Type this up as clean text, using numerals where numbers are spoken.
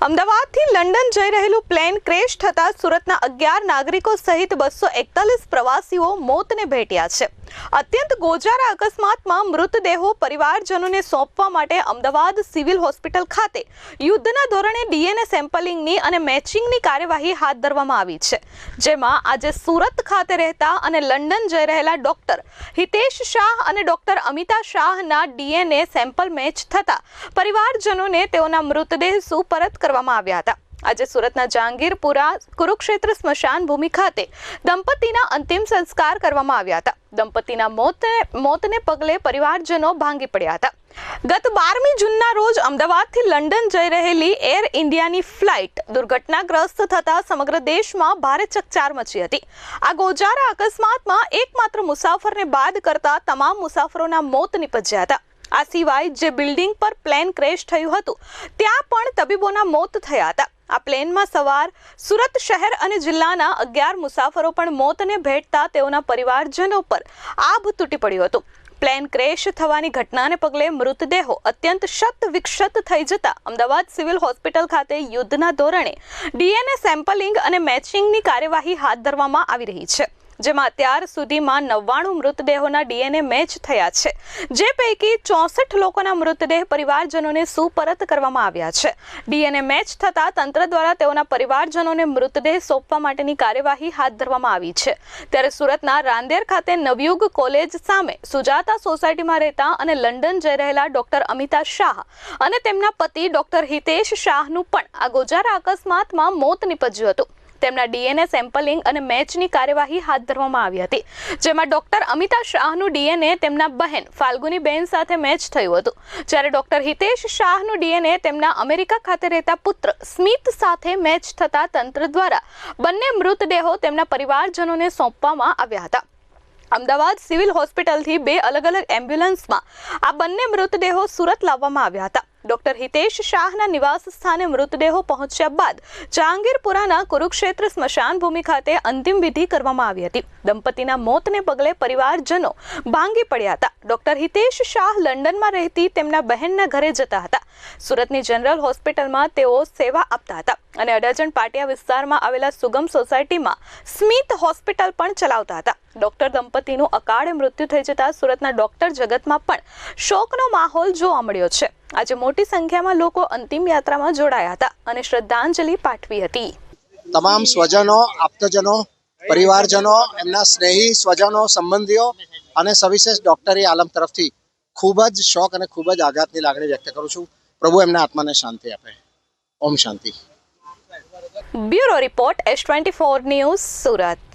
અમદાવાદથી લંડન જઈ રહેલું પ્લેન ક્રેશ થતા સુરતના 11 નાગરિકો સહિત 241 પ્રવાસીઓ મોતને ભેટ્યા છે। અત્યંત ગોજારા અકસ્માતમાં મૃતદેહો પરિવારજનોને સોંપવા માટે અમદાવાદ સિવિલ હોસ્પિટલ ખાતે યુદ્ધના ધોરણે ડીએનએ સેમ્પલિંગની અને મેચિંગની કાર્યવાહી હાથ ધરવામાં આવી છે, જેમાં આજે સુરત ખાતે રહેતા અને લંડન જઈ રહેલા ડોક્ટર હિતેશ શાહ અને ડોક્ટર અમિતા શાહના ડીએનએ સેમ્પલ મેચ થતા પરિવારજનોને તેઓના મૃતદેહ સુપરત કરવામાં આવ્યા હતા। આજે સુરતના જહાંગીરપુરા કુરુક્ષેત્ર સ્મશાન ભૂમિ ખાતે દંપતીના અંતિમ સંસ્કાર કરવામાં આવ્યા હતા। દંપતીના મોતને પગલે પરિવારજનો ભાંગી પડ્યા હતા। ગત 12મી જૂનના રોજ અમદાવાદથી લંડન જઈ રહેલી એર ઇન્ડિયાની ફ્લાઇટ દુર્ઘટનાગ્રસ્ત થતા સમગ્ર દેશમાં ભારે ચકચાર મચી હતી। આ ગોજારા અકસ્માતમાં એકમાત્ર મુસાફરને બાદ કરતા તમામ મુસાફરોના મોત નિપજ્યા હતા। આ સિવાય જે બિલ્ડિંગ પર પ્લેન ક્રેશ થયું હતું ત્યાં પણ તબીબોના મોત થયા હતા। આ પ્લેનમાં સવાર સુરત શહેર અને જિલ્લાના 11 મુસાફરો પણ મોતને ભેટતા તેઓના પરિવારજનો પર આભ તૂટી પડ્યું હતું। પ્લેન ક્રેશ થવાની ઘટનાને પગલે મૃતદેહો અત્યંત ક્ષત વિક્ષત થઈ જતા અમદાવાદ સિવિલ હોસ્પિટલ ખાતે યુદ્ધના ધોરણે ડીએનએ સેમ્પલિંગ અને મેચિંગની કાર્યવાહી હાથ ધરવામાં આવી રહી છે, જેમાં અત્યાર સુધીમાં 99 મૃતદેહોના ડીએનએ મેચ થયા છે, જે પૈકી 64 લોકોના મૃતદેહ પરિવારજનોને સુપરત કરવામાં આવ્યા છે। ડીએનએ મેચ થતા તંત્ર દ્વારા તેઓના પરિવારજનોને મૃતદેહ સોંપવા માટેની કાર્યવાહી હાથ ધરવામાં આવી છે। ત્યારે સુરતના રાંદેર ખાતે નવયુગ કોલેજ સામે સુજાતા સોસાયટીમાં રહેતા અને લંડન જઈ રહેલા ડોક્ટર અમિતા શાહ અને તેમના પતિ ડોક્ટર હિતેશ શાહનું પણ આ ગોજારા અકસ્માતમાં મોત નીપજ્યું હતું। તેમના ડીએનએ સેમ્પલિંગ અને મેચની કાર્યવાહી હાથ ધરવામાં આવી હતી, જેમાં ડોક્ટર અમિતા શાહનું ડીએનએ તેમના બહેન ફાલ્ગુનીબેન સાથે મેચ થયું હતું, જ્યારે ડોક્ટર હિતેશ શાહનું ડીએનએ તેમના અમેરિકા ખાતે રહેતા પુત્ર સ્મિત સાથે મેચ થતા તંત્ર દ્વારા બંને મૃતદેહો તેમના પરિવારજનોને સોંપવામાં આવ્યા હતા। અમદાવાદ સિવિલ હોસ્પિટલથી 2 અલગ અલગ એમ્બ્યુલન્સમાં આ બંને મૃતદેહો સુરત લાવવામાં આવ્યા હતા। ડોક્ટર હિતેશ શાહના નિવાસ સ્થાને મૃતદેહો પહોંચ્યા બાદ જહાંગીરપુરાના કુરુક્ષેત્ર સ્મશાન ભૂમિ ખાતે અંતિમ વિધિ કરવામાં આવી હતી। દંપતીના મોતને પગલે પરિવારજનો ભાંગી પડ્યા હતા। ડોક્ટર હિતેશ શાહ લંડનમાં રહેતી તેમના બહેનના ઘરે જતા હતા। સુરતની જનરલ હોસ્પિટલમાં તેઓ સેવા આપતા હતા અને અડાજણ પાટિયા વિસ્તારમાં આવેલા સુગમ સોસાયટીમાં સ્મિત હોસ્પિટલ પણ ચલાવતા હતા। ડોક્ટર દંપતીનું અકાળે મૃત્યુ થઈ જતા સુરતના ડોક્ટર જગતમાં પણ શોકનો માહોલ જોવા મળ્યો છે। આજે મોટી સંખ્યામાં લોકો અંતિમ યાત્રામાં જોડાયા હતા અને શ્રદ્ધાંજલિ પાઠવી હતી। તમામ સ્વજનો, આપ્તજનો, પરિવારજનો, એમના સ્નેહી સ્વજનો, સંબંધીઓ અને સવિશેષ ડોક્ટરી આલમ તરફથી ખૂબ જ શોક અને ખૂબ જ આઘાતની લાગણી વ્યક્ત કરું છું। પ્રભુ એમના આત્માને શાંતિ આપે। ઓમ શાંતિ। Bureau report S24 news Surat.